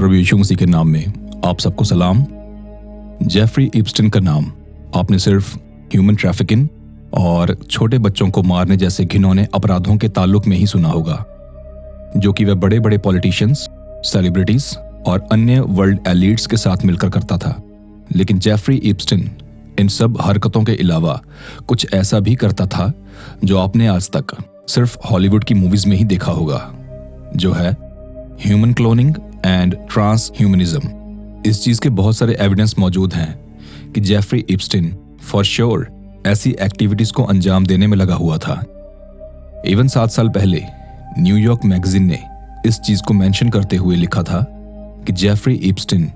प्रभु यीशु मसीह के नाम में आप सबको सलाम। जेफरी इप्स्टन का नाम आपने सिर्फ ह्यूमन ट्रैफिकिंग और छोटे बच्चों को मारने जैसे घिनौने अपराधों के ताल्लुक में ही सुना होगा, जो कि वह बड़े बड़े पॉलिटिशियंस, सेलिब्रिटीज और अन्य वर्ल्ड एलीट्स के साथ मिलकर करता था। लेकिन जेफरी इप्स्टन इन सब हरकतों के अलावा कुछ ऐसा भी करता था जो आपने आज तक सिर्फ हॉलीवुड की मूवीज में ही देखा होगा, जो है human cloning and transhumanism. इस चीज के बहुत सारे एविडेंस मौजूद हैं कि जेफरी इप्स्टन फॉर श्योर ऐसी एक्टिविटीज को अंजाम देने में लगा हुआ था। इवन 7 साल पहले न्यूयॉर्क मैगजीन ने इस चीज को मेंशन करते हुए लिखा था कि Jeffrey Epstein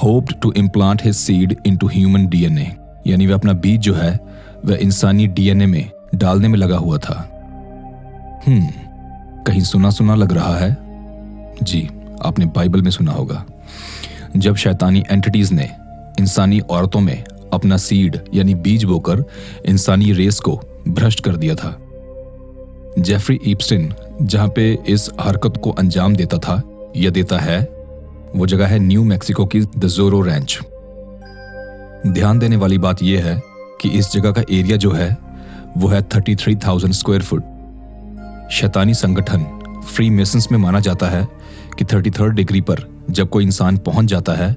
hoped to implant his seed into human DNA, यानी वह अपना बीज जो है वह इंसानी डीएनए में डालने में लगा हुआ था। कहीं सुना सुना लग रहा है? जी, आपने बाइबल में सुना होगा, जब शैतानी एंटिटीज ने इंसानी औरतों में अपना सीड यानी बीज बोकर इंसानी रेस को भ्रष्ट कर दिया था। जेफरी इप्स्टन जहां पे इस हरकत को अंजाम देता था या देता है, वो जगह है न्यू मैक्सिको की द जोरो रैंच। ध्यान देने वाली बात यह है कि इस जगह का एरिया जो है वो है 33,000 स्क्वायर फुट। शैतानी संगठन फ्री मेसन्स में माना जाता है कि 33rd डिग्री पर जब कोई इंसान पहुंच जाता है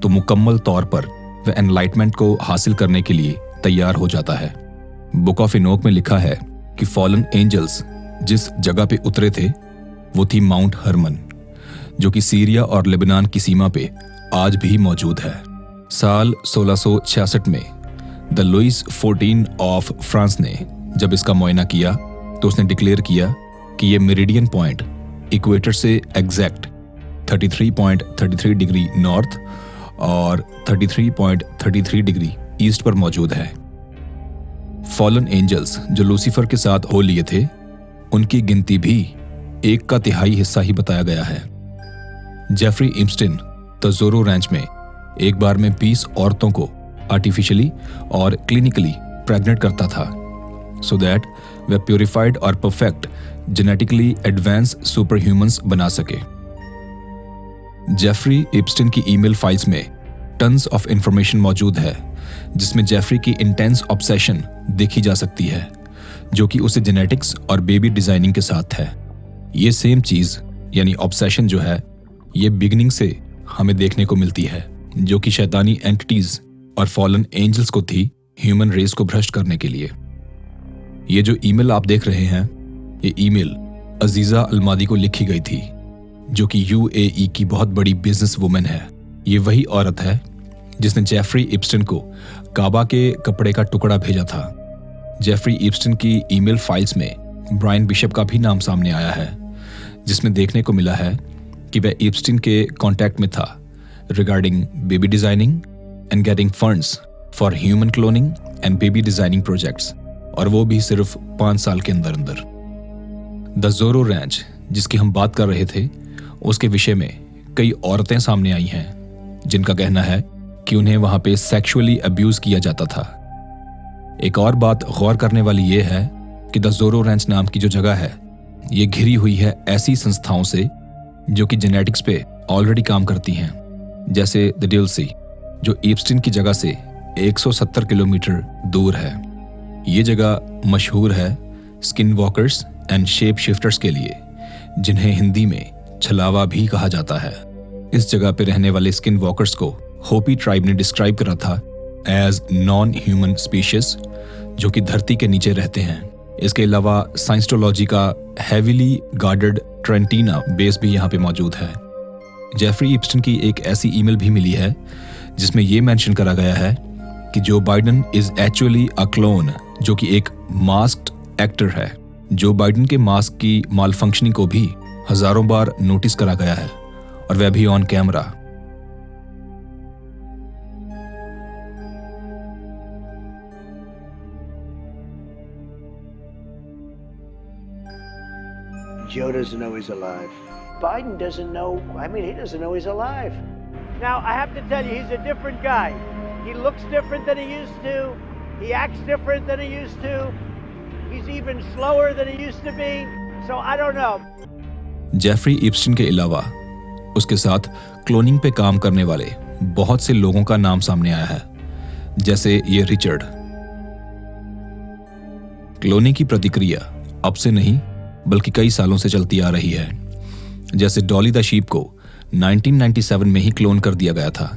तो मुकम्मल तौर पर वह एनलाइटमेंट को हासिल करने के लिए तैयार हो जाता है। बुक ऑफ इनोक में लिखा है कि फॉलन एंजल्स जिस जगह पे उतरे थे वो थी माउंट हरमन, जो कि सीरिया और लेबनान की सीमा पे आज भी मौजूद है। साल 1666 में द लुइस 14 ऑफ फ्रांस ने जब इसका मुआयना किया तो उसने डिक्लेयर किया कि ये मेरिडियन पॉइंट इक्वेटर से एग्जैक्ट 33.33 डिग्री नॉर्थ और 33.33 डिग्री ईस्ट पर मौजूद है। फॉलन एंजल्स जो लूसीफर के साथ हो लिए थे, उनकी गिनती भी 1/3 हिस्सा ही बताया गया है। जेफरी इप्स्टन द जोरो रैंच में एक बार में 20 औरतों को आर्टिफिशियली और क्लिनिकली प्रेग्नेंट करता था, सो दैट वे प्योरीफाइड और perfect genetically advance super humans बना सके। जेफरी इप्स्टन की ईमेल फाइल्स में टन्स ऑफ इंफॉर्मेशन मौजूद है, जिसमें जेफरी की इंटेंस ऑब्सेशन देखी जा सकती है, जो कि उसे जेनेटिक्स और बेबी डिजाइनिंग के साथ है। ये सेम चीज यानी ऑब्सेशन जो है ये बिगिनिंग से हमें देखने को मिलती है, जो कि शैतानी एंटिटीज और फॉलन एंजल्स को थी ह्यूमन रेस को भ्रष्ट करने के लिए। ये जो ईमेल आप देख रहे हैं, ये ईमेल अजीजा अलमादी को लिखी गई थी, जो कि यूएई की बहुत बड़ी बिजनेस वुमेन है। ये वही औरत है जिसने जेफरी इप्स्टन को काबा के कपड़े का टुकड़ा भेजा था। जेफरी इप्स्टन की ईमेल फाइल्स में ब्रायन बिशप का भी नाम सामने आया है, जिसमें देखने को मिला है कि वह इप्स्टन के कांटेक्ट में था regarding baby designing and getting funds for human cloning and baby designing projects, और वो भी सिर्फ 5 साल के अंदर अंदर। द जोरो रैंच जिसकी हम बात कर रहे थे, उसके विषय में कई औरतें सामने आई हैं जिनका कहना है कि उन्हें वहां पे सेक्सुअली अब्यूज किया जाता था। एक और बात गौर करने वाली ये है कि द जोरो रैंच नाम की जो जगह है ये घिरी हुई है ऐसी संस्थाओं से जो कि जेनेटिक्स पे ऑलरेडी काम करती हैं, जैसे द डिल्सी जो इप्स्टन की जगह से 170 किलोमीटर दूर है। ये जगह मशहूर है skin walkers and shape shifters के लिए, जिन्हें हिंदी में छलावा भी कहा जाता है। इस जगह पे रहने वाले स्किन वॉकर्स को होपी ट्राइब ने डिस्क्राइब करा था एज नॉन ह्यूमन स्पीशीज, जो कि धरती के नीचे रहते हैं। इसके अलावा साइंसटोलॉजी का हैवीली गार्डेड ट्रेंटिना बेस भी यहाँ पे मौजूद है। जेफरी इप्स्टन की एक ऐसी ईमेल भी मिली है जिसमें यह मेंशन करा गया है कि जो Biden is actually a clone, जो कि एक मास्क्ड एक्टर है। जो बाइडन के मास्क की माल फंक्शनिंग को भी हजारों बार नोटिस करा गया है, और वह भी on camera. Joe doesn't know he's alive. Biden doesn't know. I mean, he doesn't know he's alive. Now, I have to tell you, he's a different guy. He looks different than he used to. He acts different than he used to. He's even slower than he used to be. So I don't know. Jeffrey Epstein के अलावा उसके साथ cloning पे काम करने वाले बहुत से लोगों का नाम सामने आया है, जैसे ये रिचर्ड। क्लोनिंग की प्रतिक्रिया अब से नहीं बल्कि कई सालों से चलती आ रही है। जैसे डॉली द शीप को 1997 में ही क्लोन कर दिया गया था।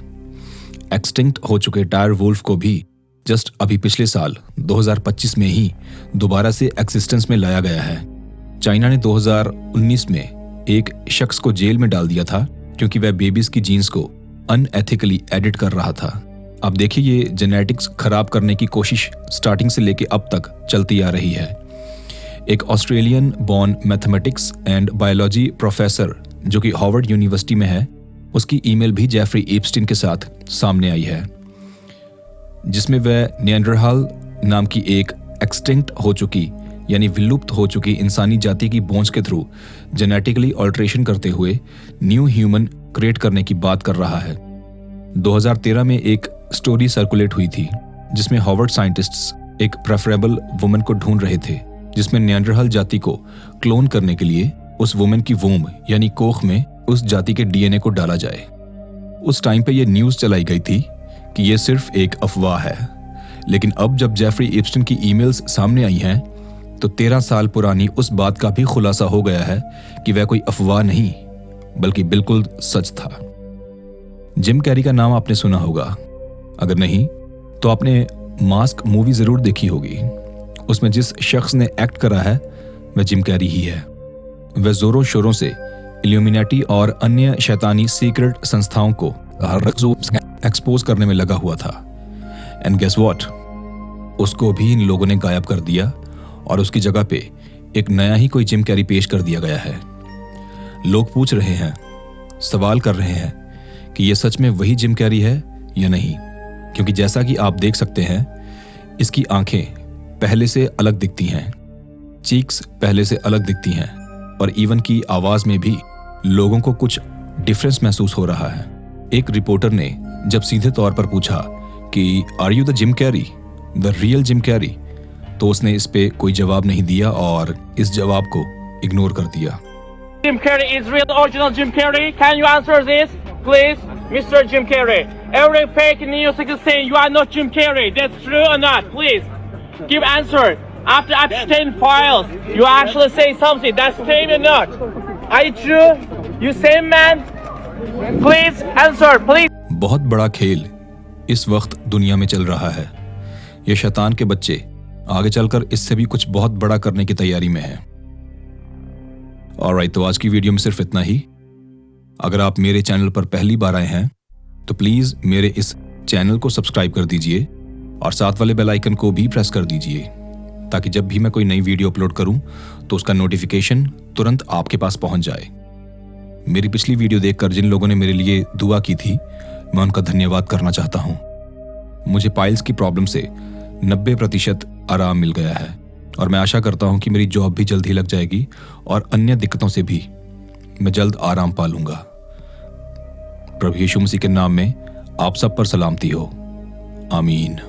एक्सटिंक्ट हो चुके टायर वुल्फ को भी जस्ट अभी पिछले साल 2025 में ही दोबारा से एक्सिस्टेंस में लाया गया है। चाइना ने 2019 में एक शख्स को जेल में डाल दिया था क्योंकि वह बेबीज की जीन्स को अनएथिकली एडिट कर रहा था। अब देखिए, ये जेनेटिक्स खराब करने की कोशिश स्टार्टिंग से लेके अब तक चलती आ रही है। एक Australian born mathematics and biology professor जो कि हार्वर्ड यूनिवर्सिटी में है, उसकी ईमेल भी जेफरी एप्स्टीन के साथ सामने आई है, जिसमें वह निएंडरथाल नाम की एक एक्सटिंक्ट हो चुकी यानी विलुप्त हो चुकी इंसानी जाति की बोन्स के थ्रू जेनेटिकली ऑल्ट्रेशन करते हुए न्यू ह्यूमन क्रिएट करने की बात कर रहा है। 2013 में एक स्टोरी सर्कुलेट हुई थी जिसमें हार्वर्ड साइंटिस्ट्स एक प्रेफरेबल वुमन को ढूंढ रहे थे, जिसमें निएंडरथाल जाति को क्लोन करने के लिए उस वुमन की वोम यानी कोख में उस जाति के डीएनए को डाला जाए। उस टाइम पे ये न्यूज चलाई गई थी कि ये सिर्फ एक अफवाह है, लेकिन अब जब जेफरी एप्स्टीन की ईमेल्स सामने आई हैं तो 13 साल पुरानी उस बात का भी खुलासा हो गया है कि वह कोई अफवाह नहीं बल्कि बिल्कुल सच था। जिम कैरी का नाम आपने सुना होगा, अगर नहीं तो आपने मास्क मूवी जरूर देखी होगी। उसमें जिस शख्स ने एक्ट करा है वह जिम कैरी ही है। वह जोरों शोरों से इल्यूमिनेटी और अन्य शैतानी सीक्रेट संस्थाओं को एक्सपोज करने में लगा हुआ था। एंड गेस व्हाट, उसको भी इन लोगों ने गायब कर दिया और उसकी जगह पे एक नया ही कोई जिम कैरी पेश कर दिया गया है। लोग पूछ रहे हैं, सवाल कर रहे हैं कि यह सच में वही जिम कैरी है या नहीं, क्योंकि जैसा कि आप देख सकते हैं इसकी आंखें पहले से अलग दिखती हैं, चीक्स पहले से अलग दिखती हैं और इवन की आवाज में भी लोगों को कुछ डिफरेंस महसूस हो रहा है। एक रिपोर्टर ने जब सीधे तौर पर पूछा कि are you the Jim Carrey, the real Jim Carrey, तो उसने इस पे कोई जवाब नहीं दिया और इस जवाब को इग्नोर कर दिया। Jim Carrey is real original Jim Carrey? Can you answer this, please, Mr. Jim Carrey? Every fake news is saying you are not Jim Carrey. That's true or not? Please give answer. After Epstein files, you actually say something. That's true or not? Are you true? You same man? Please answer, please. बहुत बड़ा खेल इस वक्त दुनिया में चल रहा है। ये शैतान के बच्चे आगे चलकर इससे भी कुछ बहुत बड़ा करने की तैयारी में है। ऑलराइट, तो आज की वीडियो में सिर्फ इतना ही। अगर आप मेरे चैनल पर पहली बार आए हैं तो प्लीज मेरे इस चैनल को सब्सक्राइब कर दीजिए और साथ वाले बेल आइकन को भी प्रेस कर दीजिए, ताकि जब भी मैं कोई नई वीडियो अपलोड करूं तो उसका नोटिफिकेशन तुरंत आपके पास पहुंच जाए। मेरी पिछली वीडियो देखकर जिन लोगों ने मेरे लिए दुआ की थी, मैं उनका धन्यवाद करना चाहता हूं। मुझे पाइल्स की प्रॉब्लम से 90% आराम मिल गया है और मैं आशा करता हूं कि मेरी जॉब भी जल्द ही लग जाएगी और अन्य दिक्कतों से भी मैं जल्द आराम पा लूंगा। प्रभु यीशु मसीह के नाम में आप सब पर सलामती हो। आमीन।